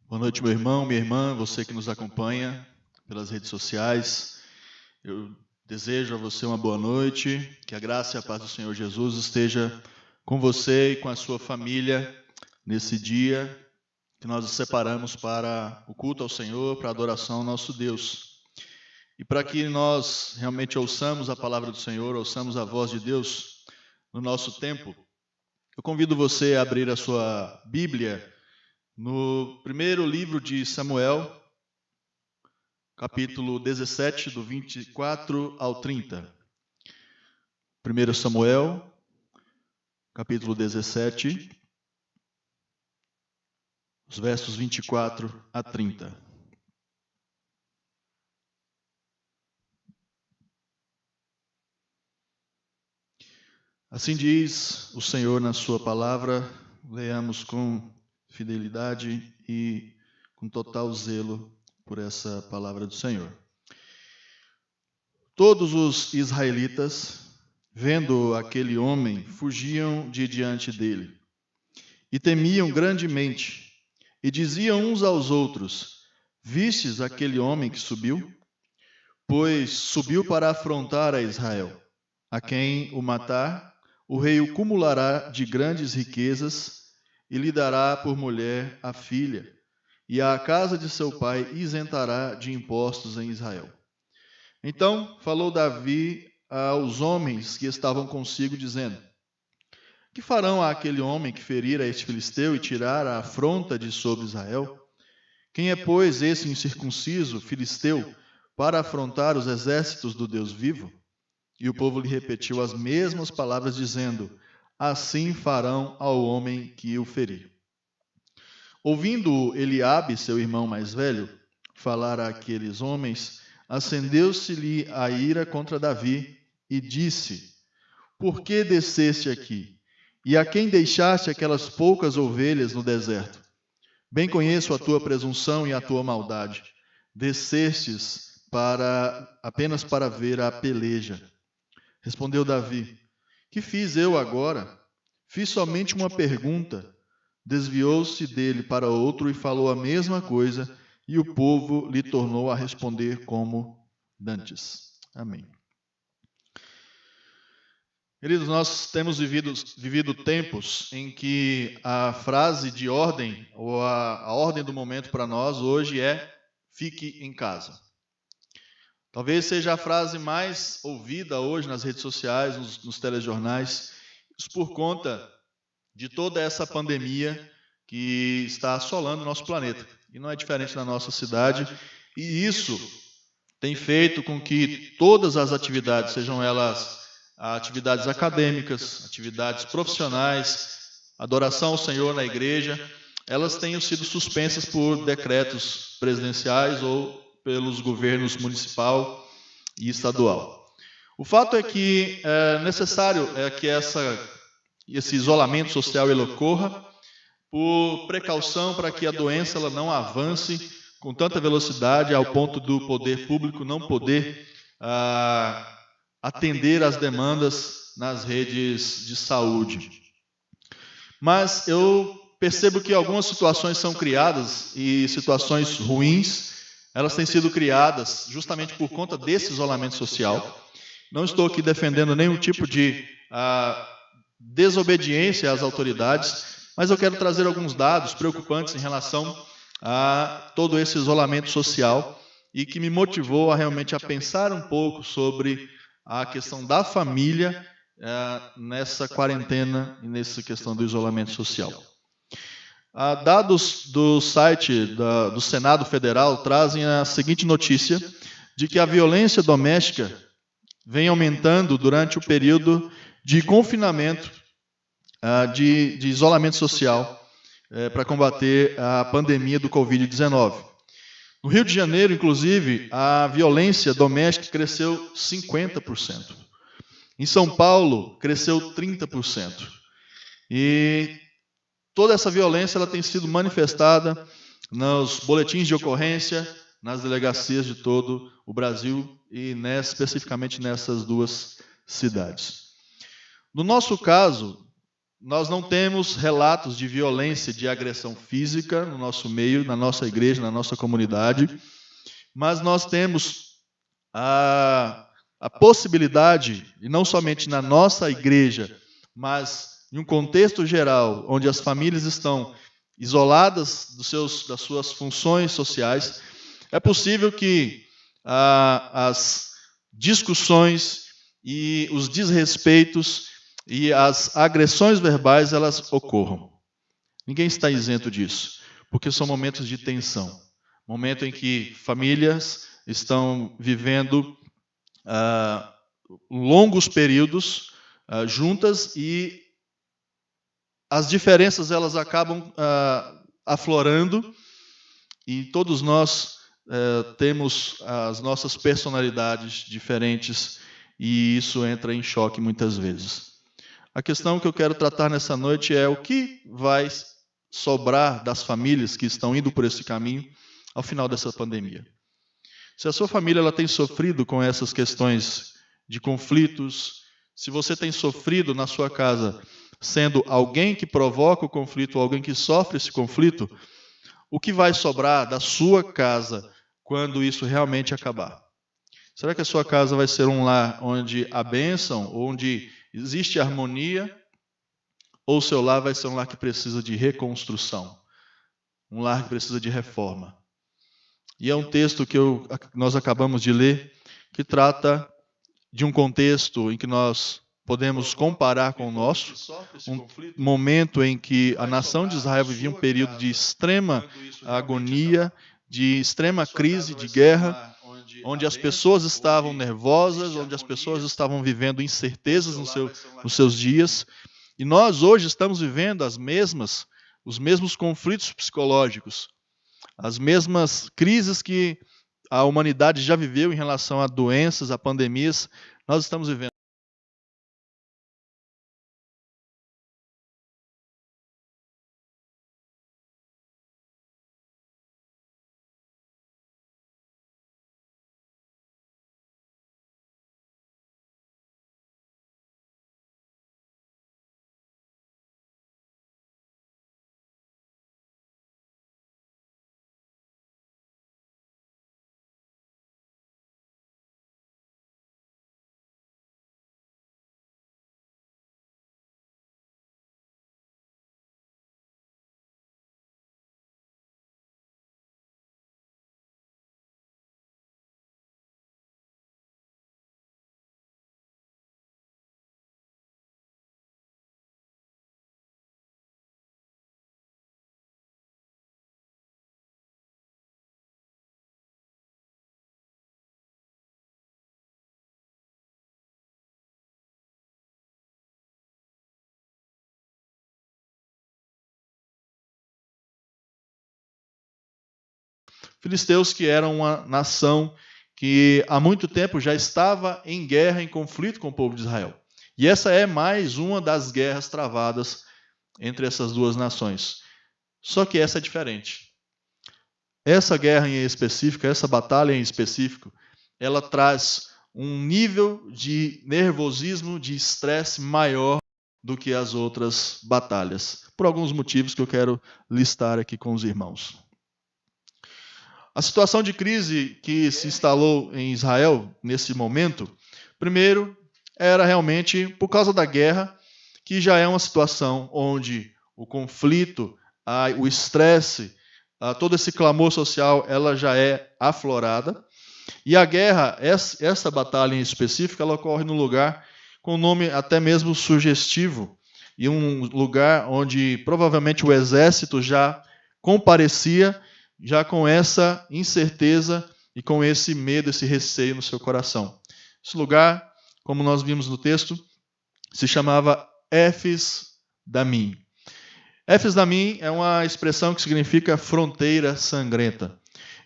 Boa noite, meu irmão, minha irmã, você que nos acompanha pelas redes sociais. Eu desejo a você uma boa noite, que a graça e a paz do Senhor Jesus esteja com você e com a sua família nesse dia que nós nos separamos para o culto ao Senhor, para a adoração ao nosso Deus. E para que nós realmente ouçamos a palavra do Senhor, ouçamos a voz de Deus no nosso tempo, eu convido você a abrir a sua Bíblia no primeiro livro de Samuel, capítulo 17, do 24 ao 30. 1 Samuel, capítulo 17, os versos 24 a 30. Assim diz o Senhor na sua palavra, leamos com fidelidade e com total zelo por essa palavra do Senhor. Todos os israelitas, vendo aquele homem, fugiam de diante dele e temiam grandemente e diziam uns aos outros: vistes aquele homem que subiu? Pois subiu para afrontar a Israel. A quem o matar, o rei o cumulará de grandes riquezas e lhe dará por mulher a filha, e a casa de seu pai isentará de impostos em Israel. Então falou Davi aos homens que estavam consigo, dizendo: que farão àquele homem que ferir a este filisteu e tirar a afronta de sobre Israel? Quem é, pois, esse incircunciso filisteu para afrontar os exércitos do Deus vivo? E o povo lhe repetiu as mesmas palavras, dizendo: assim farão ao homem que o ferir. Ouvindo Eliabe, seu irmão mais velho, falar àqueles homens, acendeu-se-lhe a ira contra Davi e disse: por que desceste aqui? E a quem deixaste aquelas poucas ovelhas no deserto? Bem conheço a tua presunção e a tua maldade. Descestes apenas para ver a peleja. Respondeu Davi: que fiz eu agora? Fiz somente uma pergunta. Desviou-se dele para outro e falou a mesma coisa, e o povo lhe tornou a responder como dantes. Amém. Queridos, nós temos vivido tempos em que a frase de ordem, ou a ordem do momento para nós hoje é: fique em casa. Talvez seja a frase mais ouvida hoje nas redes sociais, nos telejornais, isso por conta de toda essa pandemia que está assolando o nosso planeta. E não é diferente na nossa cidade. E isso tem feito com que todas as atividades, sejam elas atividades acadêmicas, atividades profissionais, adoração ao Senhor na igreja, elas tenham sido suspensas por decretos presidenciais ou pelos governos municipal e estadual. O fato é que é necessário que esse isolamento social ele ocorra por precaução para que a doença ela não avance com tanta velocidade ao ponto do poder público não poder atender às demandas nas redes de saúde. Mas eu percebo que algumas situações são criadas e situações ruins, elas têm sido criadas justamente por conta desse isolamento social. Não estou aqui defendendo nenhum tipo de desobediência às autoridades, mas eu quero trazer alguns dados preocupantes em relação a todo esse isolamento social e que me motivou a realmente pensar um pouco sobre a questão da família nessa quarentena e nessa questão do isolamento social. Dados do site do Senado Federal trazem a seguinte notícia, de que a violência doméstica vem aumentando durante o período de confinamento, de isolamento social, para combater a pandemia do Covid-19. No Rio de Janeiro, inclusive, a violência doméstica cresceu 50%. Em São Paulo, cresceu 30%. E toda essa violência ela tem sido manifestada nos boletins de ocorrência, nas delegacias de todo o Brasil e especificamente nessas duas cidades. No nosso caso, nós não temos relatos de violência, de agressão física no nosso meio, na nossa igreja, na nossa comunidade, mas nós temos a possibilidade, e não somente na nossa igreja, mas em um contexto geral, onde as famílias estão isoladas das suas funções sociais, é possível que as discussões e os desrespeitos e as agressões verbais elas ocorram. Ninguém está isento disso, porque são momentos de tensão, momento em que famílias estão vivendo longos períodos juntas e as diferenças elas acabam aflorando e todos nós temos as nossas personalidades diferentes e isso entra em choque muitas vezes. A questão que eu quero tratar nessa noite é o que vai sobrar das famílias que estão indo por esse caminho ao final dessa pandemia. Se a sua família ela tem sofrido com essas questões de conflitos, se você tem sofrido na sua casa sendo alguém que provoca o conflito ou alguém que sofre esse conflito, o que vai sobrar da sua casa quando isso realmente acabar? Será que a sua casa vai ser um lar onde há bênção, onde existe harmonia, ou o seu lar vai ser um lar que precisa de reconstrução, um lar que precisa de reforma? E é um texto que nós acabamos de ler, que trata de um contexto em que nós podemos comparar com o nosso, um momento em que a nação de Israel vivia um período de extrema agonia, de extrema crise, de guerra, onde as pessoas estavam nervosas, onde as pessoas estavam vivendo incertezas nos seus dias, e nós hoje estamos vivendo os mesmos conflitos psicológicos, as mesmas crises que a humanidade já viveu em relação a doenças, a pandemias, nós estamos vivendo. Filisteus que eram uma nação que há muito tempo já estava em guerra, em conflito com o povo de Israel. E essa é mais uma das guerras travadas entre essas duas nações. Só que essa é diferente. Essa guerra em específico, essa batalha em específico, ela traz um nível de nervosismo, de estresse maior do que as outras batalhas, por alguns motivos que eu quero listar aqui com os irmãos. A situação de crise que se instalou em Israel nesse momento, primeiro, era realmente por causa da guerra, que já é uma situação onde o conflito, o estresse, todo esse clamor social, ela já é aflorada. E a guerra, essa batalha em específico, ela ocorre num lugar com um nome até mesmo sugestivo, e um lugar onde provavelmente o exército já comparecia, já com essa incerteza e com esse medo, esse receio no seu coração. Esse lugar, como nós vimos no texto, se chamava Éfes Damim. Éfes Damim é uma expressão que significa fronteira sangrenta.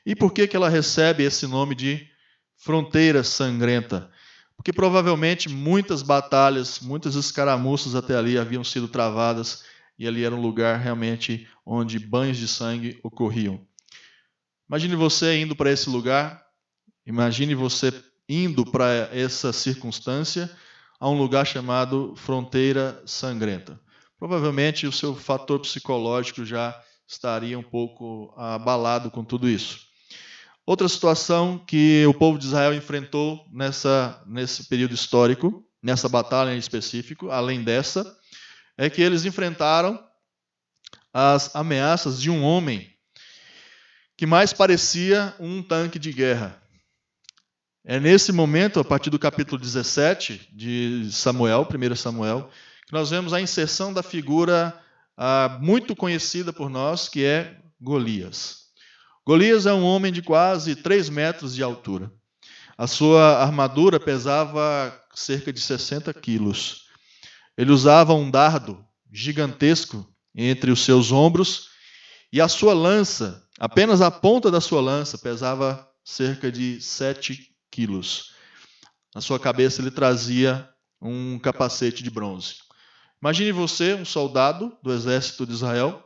E por que ela recebe esse nome de fronteira sangrenta? Porque provavelmente muitas batalhas, muitas escaramuças até ali haviam sido travadas e ali era um lugar realmente onde banhos de sangue ocorriam. Imagine você indo para esse lugar, imagine você indo para essa circunstância a um lugar chamado fronteira sangrenta. provavelmente o seu fator psicológico já estaria um pouco abalado com tudo isso. Outra situação que o povo de Israel enfrentou nesse período histórico, nessa batalha em específico, além dessa, é que eles enfrentaram as ameaças de um homem que mais parecia um tanque de guerra. É nesse momento, a partir do capítulo 17 de Samuel, 1 Samuel, que nós vemos a inserção da figura muito conhecida por nós, que é Golias. Golias é um homem de quase 3 metros de altura. A sua armadura pesava cerca de 60 quilos. Ele usava um dardo gigantesco entre os seus ombros e a sua lança, apenas a ponta da sua lança, pesava cerca de 7 quilos. Na sua cabeça ele trazia um capacete de bronze. Imagine você, um soldado do exército de Israel,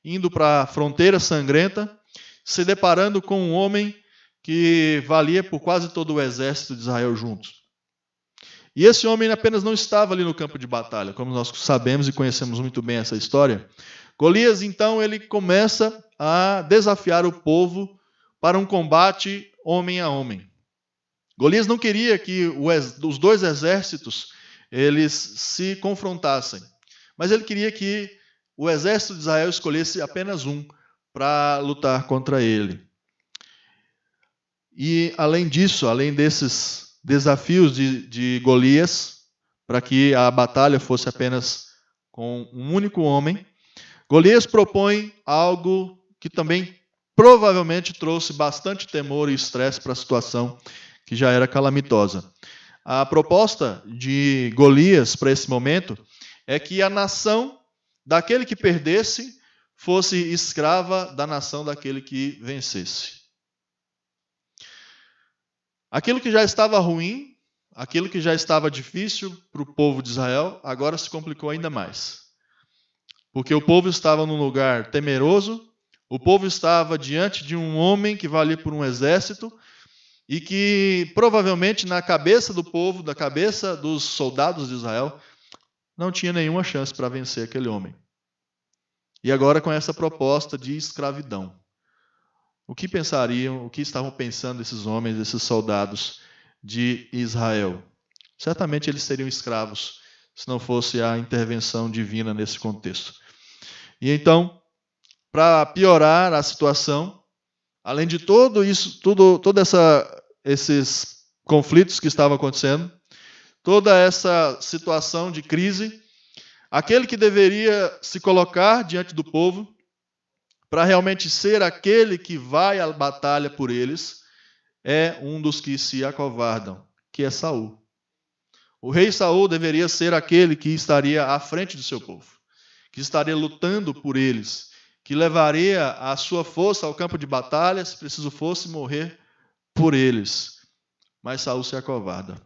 indo para a fronteira sangrenta, se deparando com um homem que valia por quase todo o exército de Israel junto. E esse homem apenas não estava ali no campo de batalha, como nós sabemos e conhecemos muito bem essa história. Golias, então, ele começa a desafiar o povo para um combate homem a homem. Golias não queria que os dois exércitos eles se confrontassem, mas ele queria que o exército de Israel escolhesse apenas um para lutar contra ele. E além disso, além desses desafios de Golias, para que a batalha fosse apenas com um único homem, Golias propõe algo que também provavelmente trouxe bastante temor e estresse para a situação que já era calamitosa. A proposta de Golias para esse momento é que a nação daquele que perdesse fosse escrava da nação daquele que vencesse. Aquilo que já estava ruim, aquilo que já estava difícil para o povo de Israel, agora se complicou ainda mais. Porque o povo estava num lugar temeroso, o povo estava diante de um homem que valia por um exército, e que provavelmente na cabeça do povo, da cabeça dos soldados de Israel, não tinha nenhuma chance para vencer aquele homem. E agora com essa proposta de escravidão. O que pensariam, o que estavam pensando esses homens, esses soldados de Israel? Certamente eles seriam escravos, se não fosse a intervenção divina nesse contexto. E então, para piorar a situação, além de tudo isso, esses conflitos que estavam acontecendo, toda essa situação de crise, aquele que deveria se colocar diante do povo para realmente ser aquele que vai à batalha por eles, é um dos que se acovardam, que é Saul. O rei Saul deveria ser aquele que estaria à frente do seu povo, que estaria lutando por eles, que levaria a sua força ao campo de batalha, se preciso fosse, morrer por eles. Mas Saul se acovarda.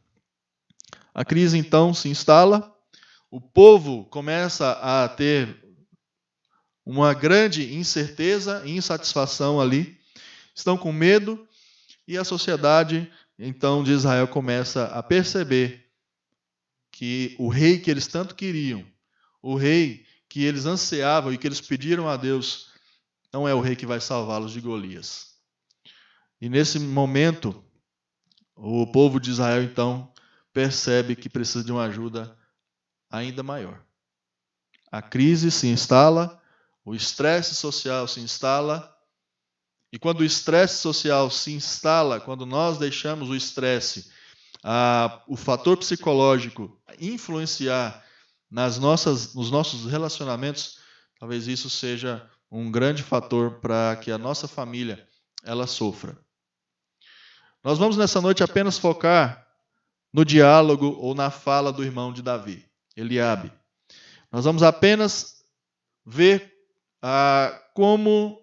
A crise então se instala, o povo começa a ter uma grande incerteza e insatisfação ali, estão com medo, e a sociedade então de Israel começa a perceber que o rei que eles tanto queriam, o rei que eles ansiavam e que eles pediram a Deus, não é o rei que vai salvá-los de Golias. E nesse momento, o povo de Israel então percebe que precisa de uma ajuda ainda maior. A crise se instala, o estresse social se instala, e quando o estresse social se instala, quando nós deixamos o estresse, o fator psicológico influenciar nos nossos relacionamentos, talvez isso seja um grande fator para que a nossa família ela sofra. Nós vamos nessa noite apenas focar no diálogo ou na fala do irmão de Davi, Eliabe. Nós vamos apenas ver como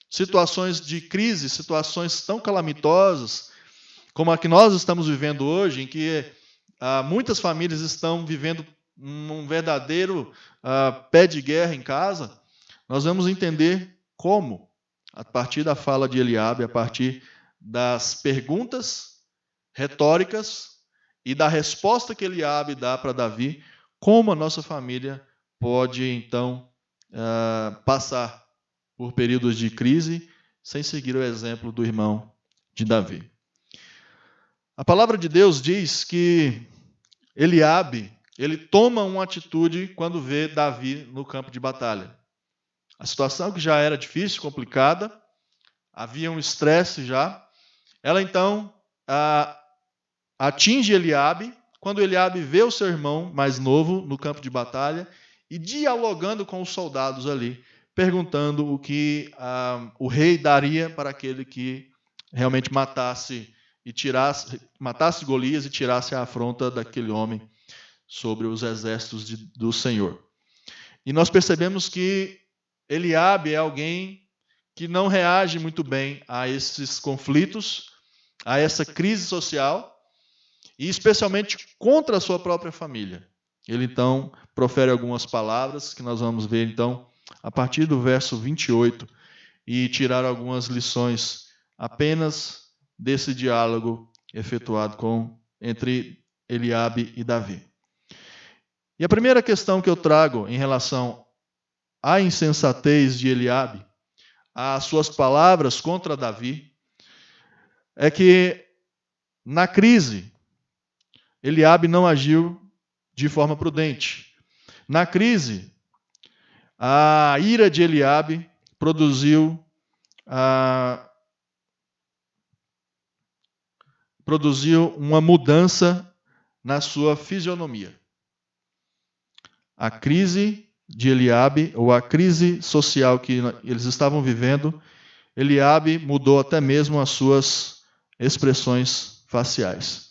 situações de crise, situações tão calamitosas como a que nós estamos vivendo hoje, em que muitas famílias estão vivendo um verdadeiro pé de guerra em casa, nós vamos entender como, a partir da fala de Eliabe, a partir das perguntas retóricas e da resposta que Eliabe dá para Davi, como a nossa família pode, então, passar por períodos de crise sem seguir o exemplo do irmão de Davi. A palavra de Deus diz que Eliabe, ele toma uma atitude quando vê Davi no campo de batalha. A situação que já era difícil, complicada, havia um estresse já. Ela então atinge Eliabe, quando Eliabe vê o seu irmão mais novo no campo de batalha e dialogando com os soldados ali, perguntando o que o rei daria para aquele que realmente matasse Golias e tirasse a afronta daquele homem sobre os exércitos do Senhor. E nós percebemos que Eliabe é alguém que não reage muito bem a esses conflitos, a essa crise social, e especialmente contra a sua própria família. Ele então profere algumas palavras que nós vamos ver então a partir do verso 28 e tirar algumas lições apenas desse diálogo efetuado entre Eliabe e Davi. E a primeira questão que eu trago em relação à insensatez de Eliabe, às suas palavras contra Davi, é que na crise Eliabe não agiu de forma prudente. Na crise, a ira de Eliabe produziu uma mudança na sua fisionomia. A crise de Eliabe, ou a crise social que eles estavam vivendo, Eliabe mudou até mesmo as suas expressões faciais.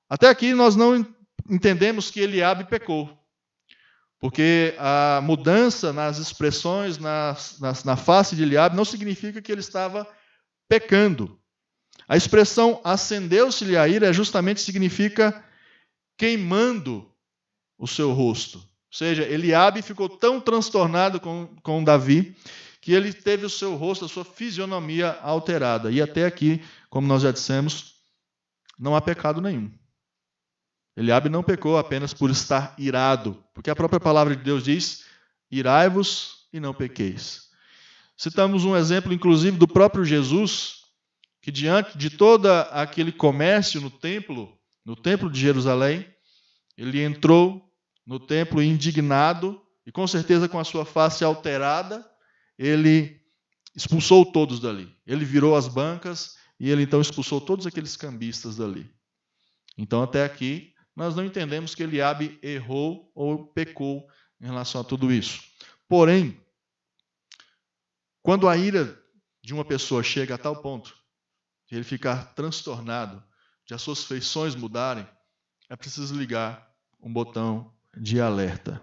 Até aqui nós não entendemos que Eliabe pecou, porque a mudança nas expressões, na face de Eliabe, não significa que ele estava pecando. A expressão acendeu-se-lhe a ira justamente significa queimando o seu rosto. Ou seja, Eliabe ficou tão transtornado com Davi que ele teve o seu rosto, a sua fisionomia alterada. E até aqui, como nós já dissemos, não há pecado nenhum. Eliabe não pecou apenas por estar irado, porque a própria palavra de Deus diz: irai-vos e não pequeis. Citamos um exemplo, inclusive, do próprio Jesus, que diante de todo aquele comércio no templo de Jerusalém, ele entrou no templo indignado e, com certeza, com a sua face alterada, ele expulsou todos dali. Ele virou as bancas e ele então expulsou todos aqueles cambistas dali. Então, até aqui, nós não entendemos que Eliabe errou ou pecou em relação a tudo isso. Porém, quando a ira de uma pessoa chega a tal ponto de ele ficar transtornado, de as suas feições mudarem, é preciso ligar um botão de alerta.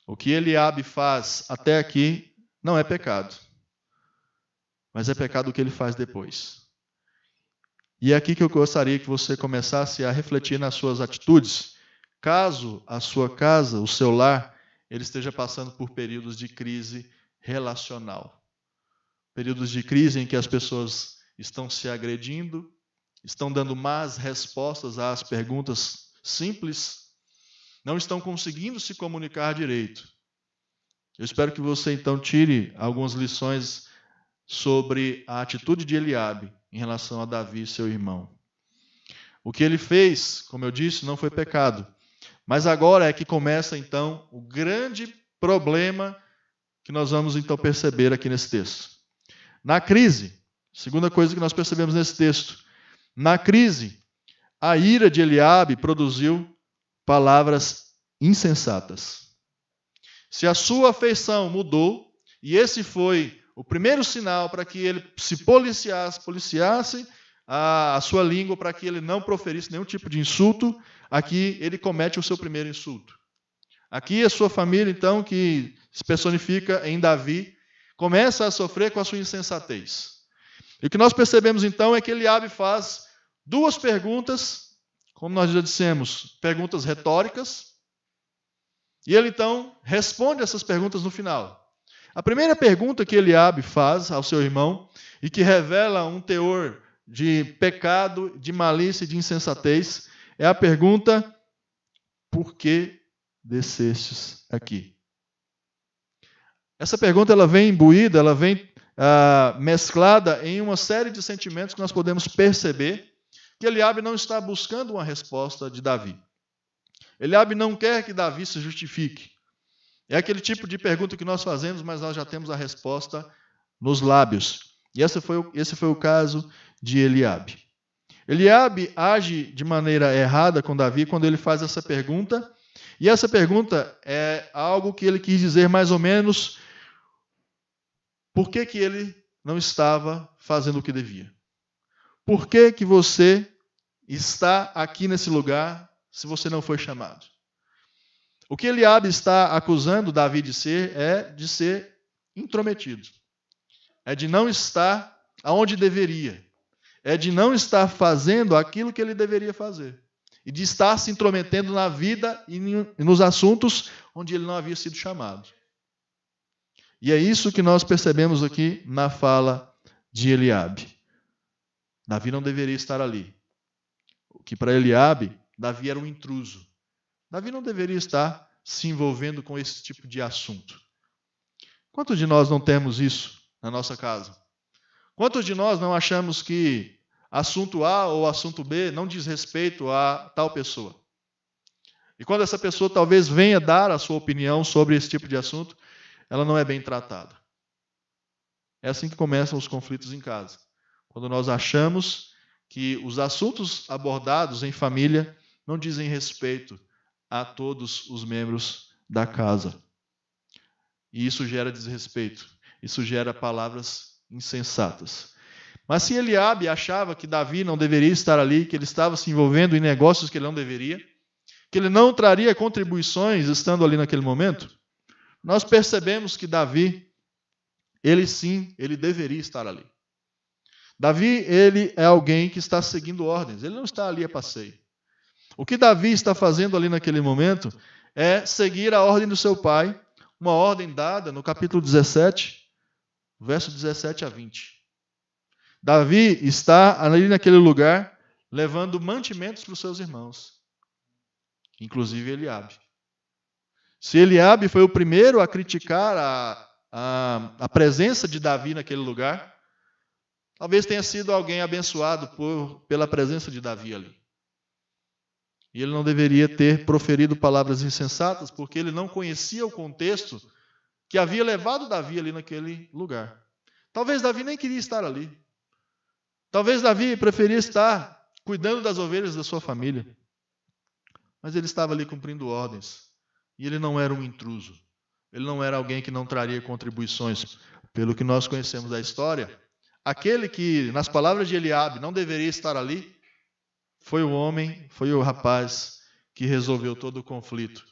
O que Eliabe faz até aqui não é pecado, mas é pecado o que ele faz depois. E é aqui que eu gostaria que você começasse a refletir nas suas atitudes, caso a sua casa, o seu lar, ele esteja passando por períodos de crise relacional. Períodos de crise em que as pessoas estão se agredindo, estão dando más respostas às perguntas simples, não estão conseguindo se comunicar direito. Eu espero que você então tire algumas lições sobre a atitude de Eliabe em relação a Davi, seu irmão. O que ele fez, como eu disse, não foi pecado. Mas agora é que começa então o grande problema que nós vamos então perceber aqui nesse texto. Na crise, segunda coisa que nós percebemos nesse texto, na crise, a ira de Eliabe produziu palavras insensatas. Se a sua afeição mudou, e esse foi o primeiro sinal para que ele se policiasse a sua língua, para que ele não proferisse nenhum tipo de insulto, aqui ele comete o seu primeiro insulto. Aqui a sua família, então, que se personifica em Davi, começa a sofrer com a sua insensatez. E o que nós percebemos, então, é que Eliabe faz duas perguntas, como nós já dissemos, perguntas retóricas, e ele, então, responde essas perguntas no final. A primeira pergunta que Eliabe faz ao seu irmão, e que revela um teor de pecado, de malícia e de insensatez, é a pergunta: por que descestes aqui? Essa pergunta ela vem imbuída, ela vem mesclada em uma série de sentimentos que nós podemos perceber que Eliabe não está buscando uma resposta de Davi. Eliabe não quer que Davi se justifique. É aquele tipo de pergunta que nós fazemos, mas nós já temos a resposta nos lábios. E esse foi o caso de Eliabe. Eliabe age de maneira errada com Davi quando ele faz essa pergunta. E essa pergunta é algo que ele quis dizer mais ou menos por que ele não estava fazendo o que devia. Por que você está aqui nesse lugar se você não foi chamado? O que Eliabe está acusando Davi de ser é de ser intrometido. É de não estar aonde deveria. É de não estar fazendo aquilo que ele deveria fazer. E de estar se intrometendo na vida e nos assuntos onde ele não havia sido chamado. E é isso que nós percebemos aqui na fala de Eliabe. Davi não deveria estar ali. O que para Eliabe, Davi era um intruso. Davi não deveria estar se envolvendo com esse tipo de assunto. Quantos de nós não temos isso na nossa casa? Quantos de nós não achamos que assunto A ou assunto B não diz respeito a tal pessoa? E quando essa pessoa talvez venha dar a sua opinião sobre esse tipo de assunto, ela não é bem tratada. É assim que começam os conflitos em casa. Quando nós achamos que os assuntos abordados em família não dizem respeito a todos os membros da casa. E isso gera desrespeito. Isso gera palavras insensatas. Mas se Eliabe achava que Davi não deveria estar ali, que ele estava se envolvendo em negócios que ele não deveria, que ele não traria contribuições estando ali naquele momento, nós percebemos que Davi, ele deveria estar ali. Davi, ele é alguém que está seguindo ordens, ele não está ali a passeio. O que Davi está fazendo ali naquele momento é seguir a ordem do seu pai, uma ordem dada no capítulo 17, verso 17 a 20. Davi está ali naquele lugar levando mantimentos para os seus irmãos, inclusive Eliabe. Se Eliabe foi o primeiro a criticar a presença de Davi naquele lugar, talvez tenha sido alguém abençoado pela presença de Davi ali. E ele não deveria ter proferido palavras insensatas, porque ele não conhecia o contexto que havia levado Davi ali naquele lugar. Talvez Davi nem queria estar ali. Talvez Davi preferia estar cuidando das ovelhas da sua família. Mas ele estava ali cumprindo ordens. E ele não era um intruso. Ele não era alguém que não traria contribuições. Pelo que nós conhecemos da história, aquele que, nas palavras de Eliabe, não deveria estar ali, foi o homem, foi o rapaz que resolveu todo o conflito.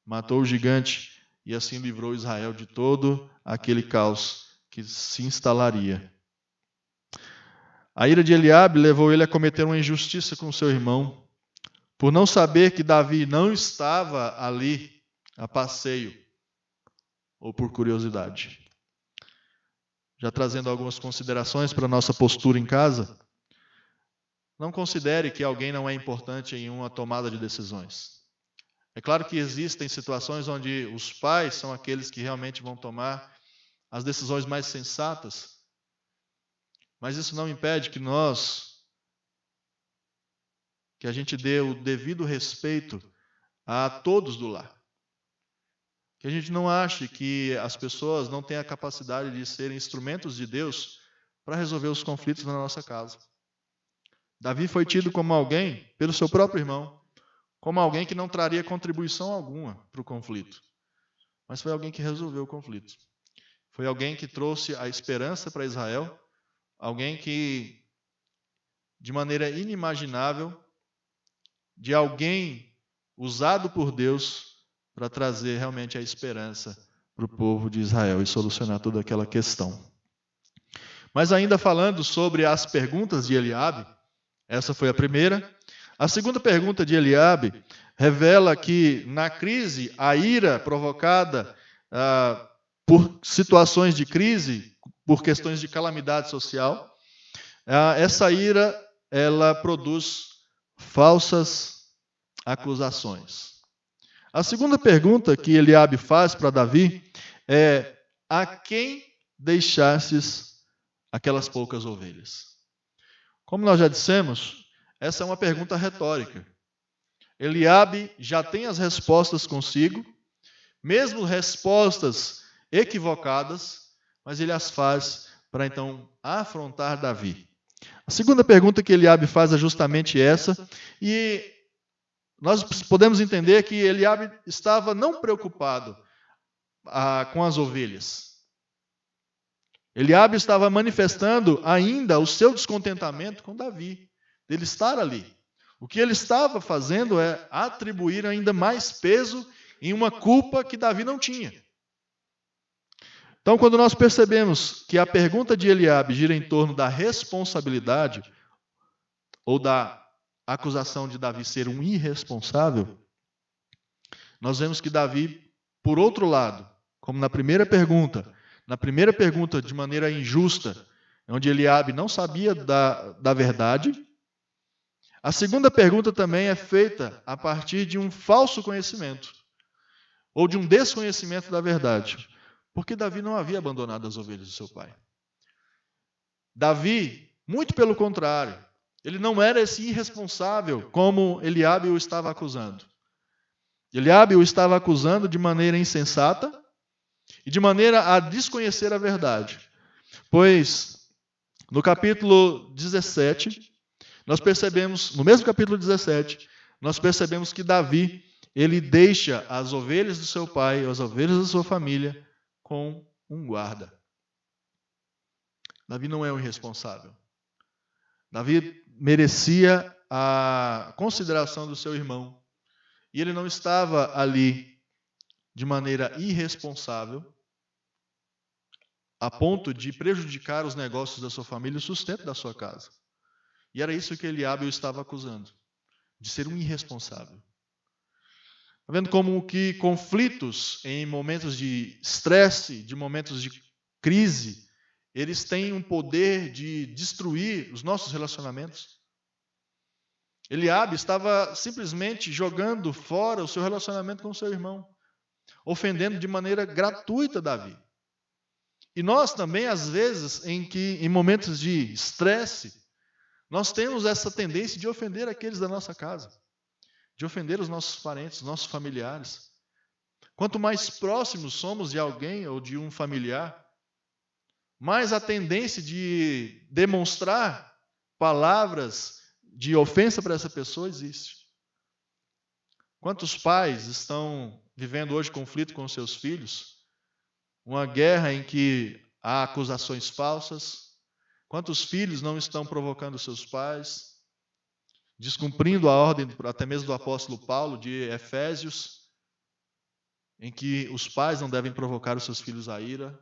Matou o gigante e assim livrou Israel de todo aquele caos que se instalaria. A ira de Eliabe levou ele a cometer uma injustiça com seu irmão, por não saber que Davi não estava ali a passeio ou por curiosidade. Já trazendo algumas considerações para a nossa postura em casa, não considere que alguém não é importante em uma tomada de decisões. É claro que existem situações onde os pais são aqueles que realmente vão tomar as decisões mais sensatas, mas isso não impede que a gente dê o devido respeito a todos do lar. Que a gente não ache que as pessoas não têm a capacidade de serem instrumentos de Deus para resolver os conflitos na nossa casa. Davi foi tido como alguém, pelo seu próprio irmão, como alguém que não traria contribuição alguma para o conflito. Mas foi alguém que resolveu o conflito. Foi alguém que trouxe a esperança para Israel, alguém que, de maneira inimaginável, de alguém usado por Deus para trazer realmente a esperança para o povo de Israel e solucionar toda aquela questão. Mas ainda falando sobre as perguntas de Eliabe, essa foi a primeira. A segunda pergunta de Eliabe revela que na crise, a ira provocada por situações de crise, por questões de calamidade social, essa ira ela produz falsas acusações. A segunda pergunta que Eliabe faz para Davi é: a quem deixastes aquelas poucas ovelhas? Como nós já dissemos, essa é uma pergunta retórica. Eliabe já tem as respostas consigo, mesmo respostas equivocadas, mas ele as faz para então afrontar Davi. A segunda pergunta que Eliabe faz é justamente essa, e nós podemos entender que Eliabe estava não preocupado com as ovelhas. Eliabe estava manifestando ainda o seu descontentamento com Davi, dele estar ali. O que ele estava fazendo é atribuir ainda mais peso em uma culpa que Davi não tinha. Então, quando nós percebemos que a pergunta de Eliabe gira em torno da responsabilidade ou da acusação de Davi ser um irresponsável, nós vemos que Davi, por outro lado, como na primeira pergunta de maneira injusta, onde Eliabe não sabia da verdade, a segunda pergunta também é feita a partir de um falso conhecimento, ou de um desconhecimento da verdade, porque Davi não havia abandonado as ovelhas do seu pai. Davi, muito pelo contrário, ele não era esse irresponsável como Eliabe o estava acusando. Eliabe o estava acusando de maneira insensata e de maneira a desconhecer a verdade. Pois, no capítulo 17, nós percebemos, no mesmo capítulo 17, nós percebemos que Davi, ele deixa as ovelhas do seu pai, as ovelhas da sua família, com um guarda. Davi não é um irresponsável. Davi merecia a consideração do seu irmão. E ele não estava ali de maneira irresponsável, a ponto de prejudicar os negócios da sua família e o sustento da sua casa. E era isso que Eliabe o estava acusando, de ser um irresponsável. Está vendo como que conflitos em momentos de estresse, de momentos de crise, eles têm um poder de destruir os nossos relacionamentos? Eliabe estava simplesmente jogando fora o seu relacionamento com o seu irmão, ofendendo de maneira gratuita Davi. E nós também, às vezes, em momentos de estresse, nós temos essa tendência de ofender aqueles da nossa casa, de ofender os nossos parentes, os nossos familiares. Quanto mais próximos somos de alguém ou de um familiar, mais a tendência de demonstrar palavras de ofensa para essa pessoa existe. Quantos pais estão vivendo hoje conflito com seus filhos? Uma guerra em que há acusações falsas. Quantos filhos não estão provocando seus pais? Descumprindo a ordem, até mesmo do apóstolo Paulo, de Efésios, em que os pais não devem provocar os seus filhos à ira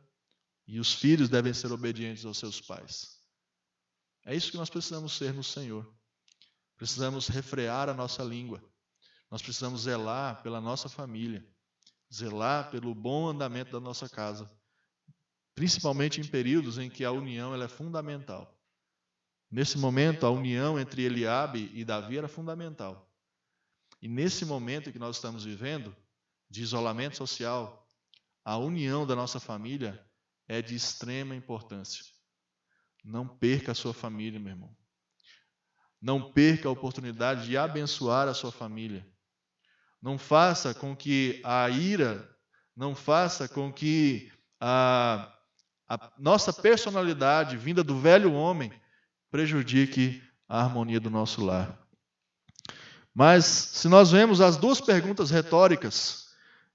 e os filhos devem ser obedientes aos seus pais. É isso que nós precisamos ser no Senhor. Precisamos refrear a nossa língua. Nós precisamos zelar pela nossa família, zelar pelo bom andamento da nossa casa, principalmente em períodos em que a união ela é fundamental. Nesse momento, a união entre Eliabe e Davi era fundamental. E nesse momento que nós estamos vivendo, de isolamento social, a união da nossa família é de extrema importância. Não perca a sua família, meu irmão. Não perca a oportunidade de abençoar a sua família. Não faça com que a ira, não faça com que a nossa personalidade vinda do velho homem prejudique a harmonia do nosso lar. Mas, se nós vemos as duas perguntas retóricas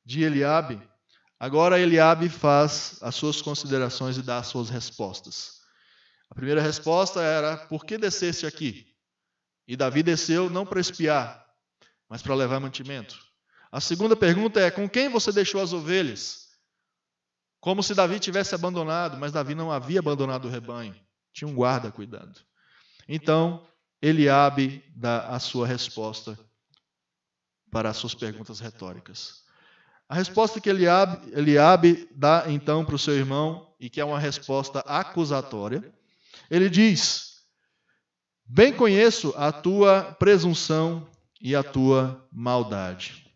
de Eliabe, agora Eliabe faz as suas considerações e dá as suas respostas. A primeira resposta era: por que desceste aqui? E Davi desceu não para espiar, mas para levar mantimento. A segunda pergunta é: com quem você deixou as ovelhas? Como se Davi tivesse abandonado, mas Davi não havia abandonado o rebanho. Tinha um guarda cuidando. Então, Eliabe dá a sua resposta para as suas perguntas retóricas. A resposta que Eliabe dá então para o seu irmão, e que é uma resposta acusatória, ele diz: bem conheço a tua presunção e a tua maldade.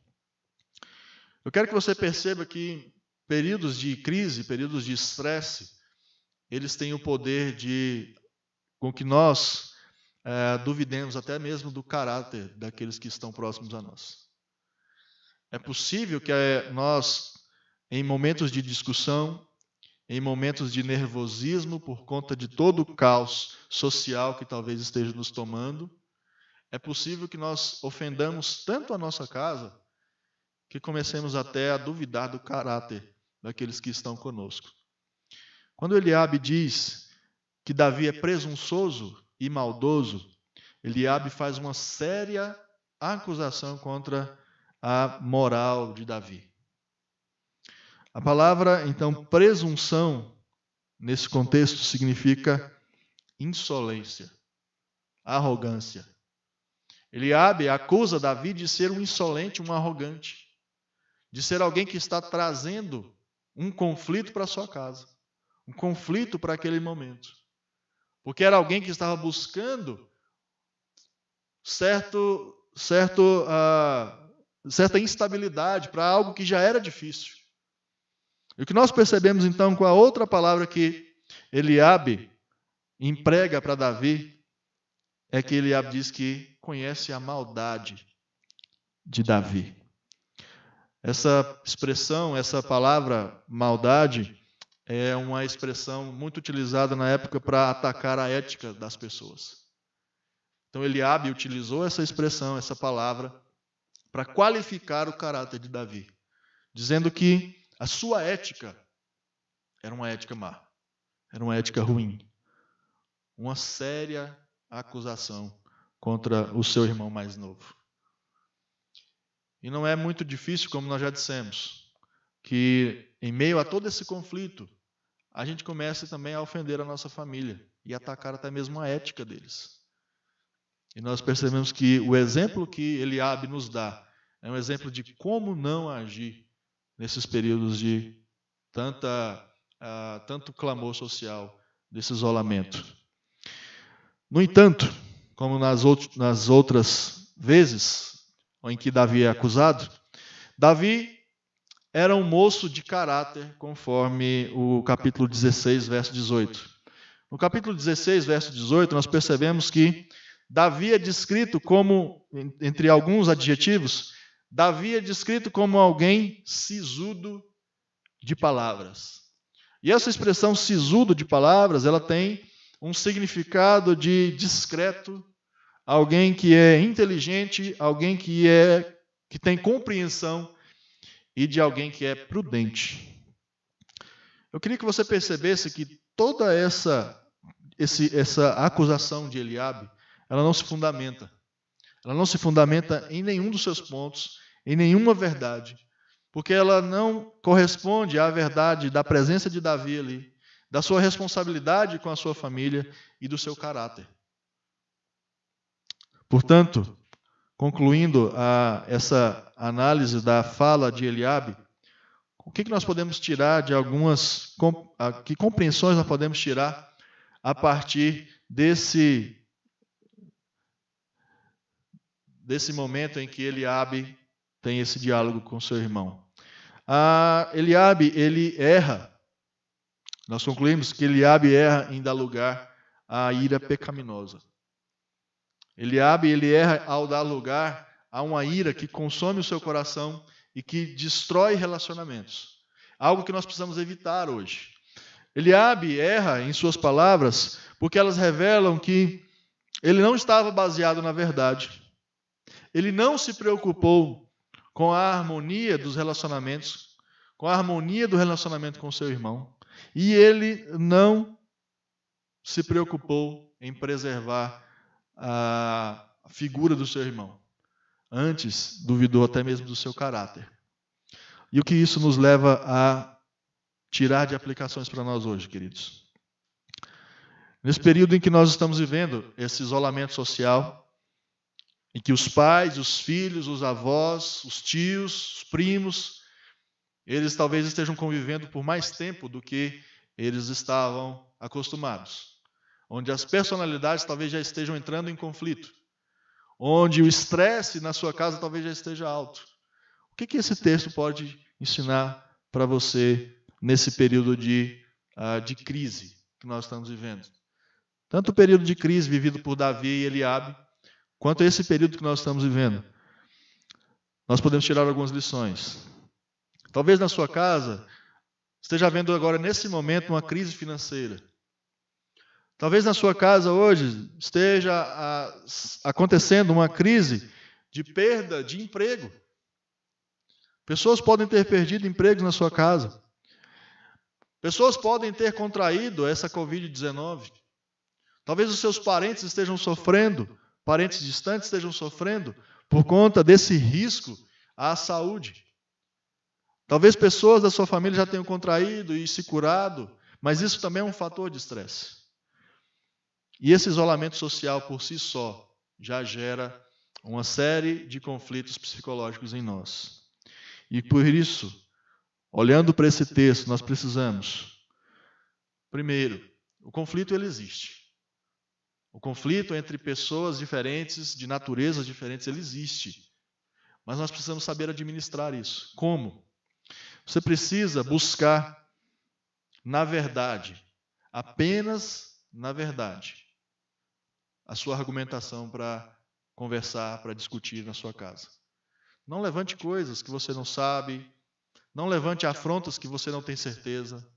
Eu quero que você perceba que períodos de crise, períodos de estresse, eles têm o poder de, com que nós duvidemos até mesmo do caráter daqueles que estão próximos a nós. É possível que nós, em momentos de discussão, em momentos de nervosismo por conta de todo o caos social que talvez esteja nos tomando, é possível que nós ofendamos tanto a nossa casa que comecemos até a duvidar do caráter daqueles que estão conosco. Quando Eliabe diz que Davi é presunçoso e maldoso, Eliabe faz uma séria acusação contra a moral de Davi. A palavra, então, presunção, nesse contexto, significa insolência, arrogância. Eliabe acusa Davi de ser um insolente, um arrogante, de ser alguém que está trazendo um conflito para a sua casa, um conflito para aquele momento. Porque era alguém que estava buscando certa instabilidade para algo que já era difícil. E o que nós percebemos então com a outra palavra que Eliabe emprega para Davi é que Eliabe diz que conhece a maldade de Davi. Essa expressão, essa palavra maldade, é uma expressão muito utilizada na época para atacar a ética das pessoas. Então Eliabe utilizou essa expressão, essa palavra, para qualificar o caráter de Davi, dizendo que a sua ética era uma ética má, era uma ética ruim, uma séria acusação contra o seu irmão mais novo. E não é muito difícil, como nós já dissemos, que em meio a todo esse conflito, a gente comece também a ofender a nossa família e atacar até mesmo a ética deles. E nós percebemos que o exemplo que Eliabe nos dá é um exemplo de como não agir nesses períodos de tanto clamor social, desse isolamento. No entanto, como nas outras vezes em que Davi é acusado, Davi era um moço de caráter, conforme o capítulo 16, verso 18. No capítulo 16, verso 18, nós percebemos que Davi é descrito como, entre alguns adjetivos, Davi é descrito como alguém sisudo de palavras. E essa expressão sisudo de palavras, ela tem um significado de discreto, alguém que é inteligente, alguém que tem compreensão e de alguém que é prudente. Eu queria que você percebesse que toda essa acusação de Eliabe, ela não se fundamenta. Ela não se fundamenta em nenhum dos seus pontos, em nenhuma verdade, porque ela não corresponde à verdade da presença de Davi ali, da sua responsabilidade com a sua família e do seu caráter. Portanto, concluindo essa análise da fala de Eliabe, o que nós podemos tirar de que compreensões nós podemos tirar a partir desse momento em que Eliabe tem esse diálogo com seu irmão? Eliabe, ele erra. Nós concluímos que Eliabe erra em dar lugar à ira pecaminosa. Eliabe, ele erra ao dar lugar a uma ira que consome o seu coração e que destrói relacionamentos. Algo que nós precisamos evitar hoje. Eliabe erra em suas palavras porque elas revelam que ele não estava baseado na verdade. Ele não se preocupou com a harmonia dos relacionamentos, com a harmonia do relacionamento com seu irmão. E ele não se preocupou em preservar a figura do seu irmão. Antes, duvidou até mesmo do seu caráter. E o que isso nos leva a tirar de aplicações para nós hoje, queridos? Nesse período em que nós estamos vivendo esse isolamento social, em que os pais, os filhos, os avós, os tios, os primos, eles talvez estejam convivendo por mais tempo do que eles estavam acostumados. Onde as personalidades talvez já estejam entrando em conflito. Onde o estresse na sua casa talvez já esteja alto. O que esse texto pode ensinar para você nesse período de crise que nós estamos vivendo? Tanto o período de crise vivido por Davi e Eliabe, quanto esse período que nós estamos vivendo. Nós podemos tirar algumas lições. Talvez na sua casa esteja havendo agora, nesse momento, uma crise financeira. Talvez na sua casa hoje esteja acontecendo uma crise de perda de emprego. Pessoas podem ter perdido empregos na sua casa. Pessoas podem ter contraído essa Covid-19. Talvez os seus parentes estejam sofrendo, parentes distantes estejam sofrendo por conta desse risco à saúde. Talvez pessoas da sua família já tenham contraído e se curado, mas isso também é um fator de estresse. E esse isolamento social por si só já gera uma série de conflitos psicológicos em nós. E por isso, olhando para esse texto, nós precisamos, primeiro, o conflito ele existe. O conflito entre pessoas diferentes, de naturezas diferentes, ele existe. Mas nós precisamos saber administrar isso. Como? Você precisa buscar, na verdade, apenas na verdade, a sua argumentação para conversar, para discutir na sua casa. Não levante coisas que você não sabe, não levante afrontas que você não tem certeza,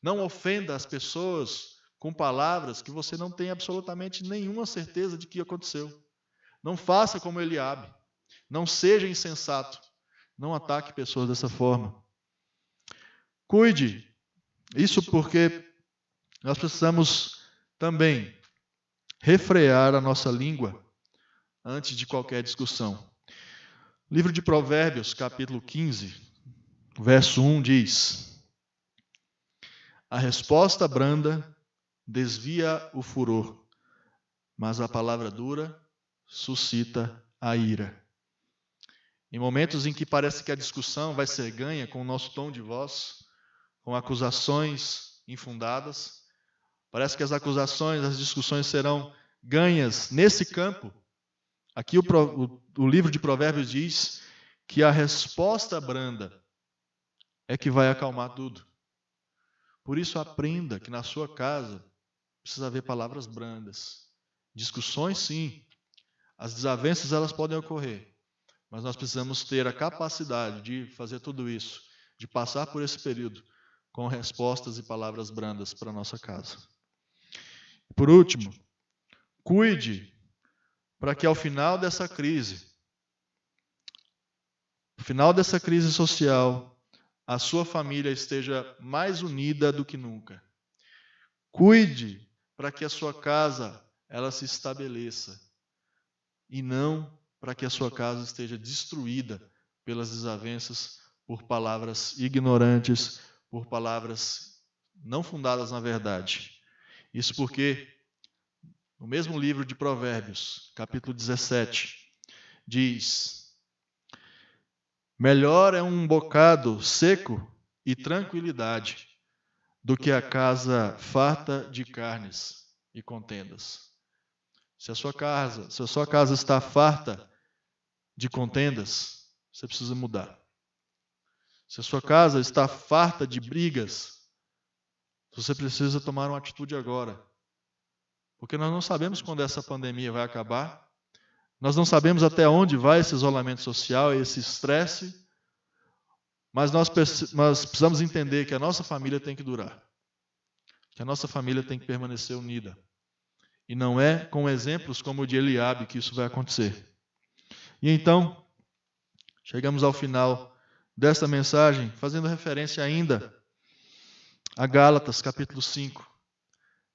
não ofenda as pessoas com palavras que você não tem absolutamente nenhuma certeza de que aconteceu. Não faça como Eliabe, não seja insensato, não ataque pessoas dessa forma. Cuide, isso porque nós precisamos também refrear a nossa língua antes de qualquer discussão. Livro de Provérbios, capítulo 15, verso 1 diz: a resposta branda desvia o furor, mas a palavra dura suscita a ira. Em momentos em que parece que a discussão vai ser ganha com o nosso tom de voz, com acusações infundadas, parece que as acusações, as discussões serão ganhas nesse campo. Aqui o livro de Provérbios diz que a resposta branda é que vai acalmar tudo. Por isso aprenda que na sua casa precisa haver palavras brandas. Discussões, sim. As desavenças, elas podem ocorrer. Mas nós precisamos ter a capacidade de fazer tudo isso, de passar por esse período com respostas e palavras brandas para a nossa casa. Por último, cuide para que ao final dessa crise social, a sua família esteja mais unida do que nunca. Cuide para que a sua casa ela se estabeleça e não para que a sua casa esteja destruída pelas desavenças, por palavras ignorantes, por palavras não fundadas na verdade. Isso porque no mesmo livro de Provérbios, capítulo 17, diz: melhor é um bocado seco e tranquilidade do que a casa farta de carnes e contendas. Se a sua casa está farta de contendas, você precisa mudar. Se a sua casa está farta de brigas, você precisa tomar uma atitude agora. Porque nós não sabemos quando essa pandemia vai acabar, nós não sabemos até onde vai esse isolamento social, esse estresse, mas nós precisamos entender que a nossa família tem que durar, que a nossa família tem que permanecer unida. E não é com exemplos como o de Eliabe que isso vai acontecer. E então, chegamos ao final desta mensagem, fazendo referência ainda a Gálatas, capítulo 5,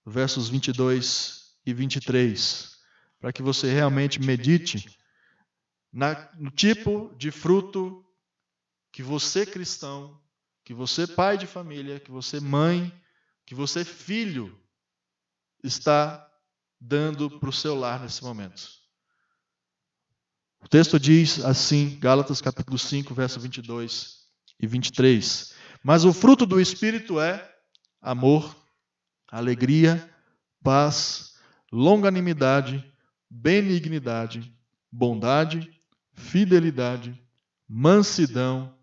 versos 22 e 23, para que você realmente medite no tipo de fruto que você cristão, que você pai de família, que você mãe, que você filho está dando para o seu lar nesse momento. O texto diz assim, Gálatas capítulo 5, verso 22 e 23. Mas o fruto do Espírito é amor, alegria, paz, longanimidade, benignidade, bondade, fidelidade, mansidão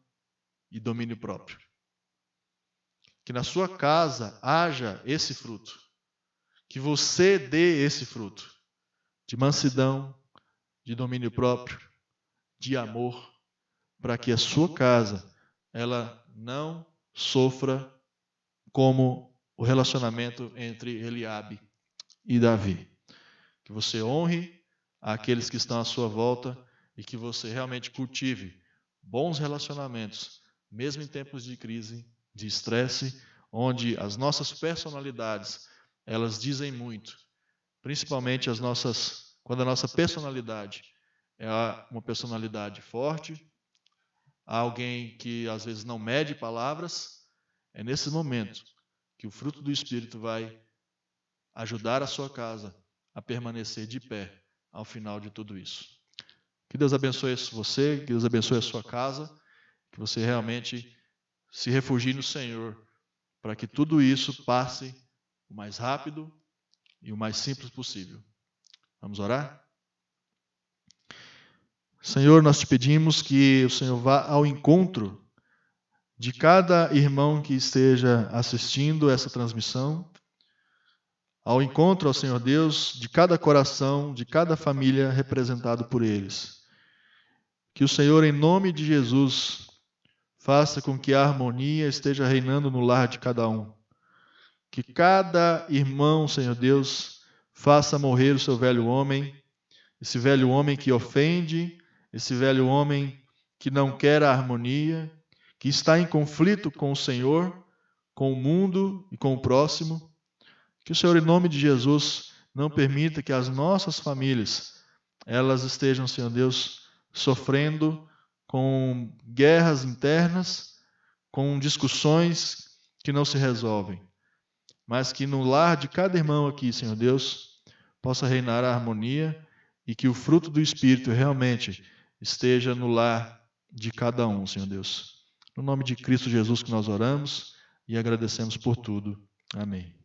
e domínio próprio. Que na sua casa haja esse fruto. Que você dê esse fruto de mansidão, de domínio próprio, de amor, para que a sua casa ela não sofra como o relacionamento entre Eliabe e Davi. Que você honre aqueles que estão à sua volta e que você realmente cultive bons relacionamentos, mesmo em tempos de crise, de estresse, onde as nossas personalidades, elas dizem muito, principalmente quando a nossa personalidade é uma personalidade forte, alguém que às vezes não mede palavras, é nesse momento que o fruto do Espírito vai ajudar a sua casa a permanecer de pé ao final de tudo isso. Que Deus abençoe você, que Deus abençoe a sua casa, que você realmente se refugie no Senhor, para que tudo isso passe o mais rápido e o mais simples possível. Vamos orar? Senhor, nós te pedimos que o Senhor vá ao encontro de cada irmão que esteja assistindo essa transmissão, ao encontro, ó Senhor Deus, de cada coração, de cada família representado por eles. Que o Senhor, em nome de Jesus, faça com que a harmonia esteja reinando no lar de cada um. Que cada irmão, Senhor Deus, faça morrer o seu velho homem, esse velho homem que ofende, esse velho homem que não quer a harmonia, que está em conflito com o Senhor, com o mundo e com o próximo. Que o Senhor, em nome de Jesus, não permita que as nossas famílias, elas estejam, Senhor Deus, sofrendo com guerras internas, com discussões que não se resolvem. Mas que no lar de cada irmão aqui, Senhor Deus, possa reinar a harmonia e que o fruto do Espírito realmente esteja no lar de cada um, Senhor Deus. No nome de Cristo Jesus que nós oramos e agradecemos por tudo. Amém.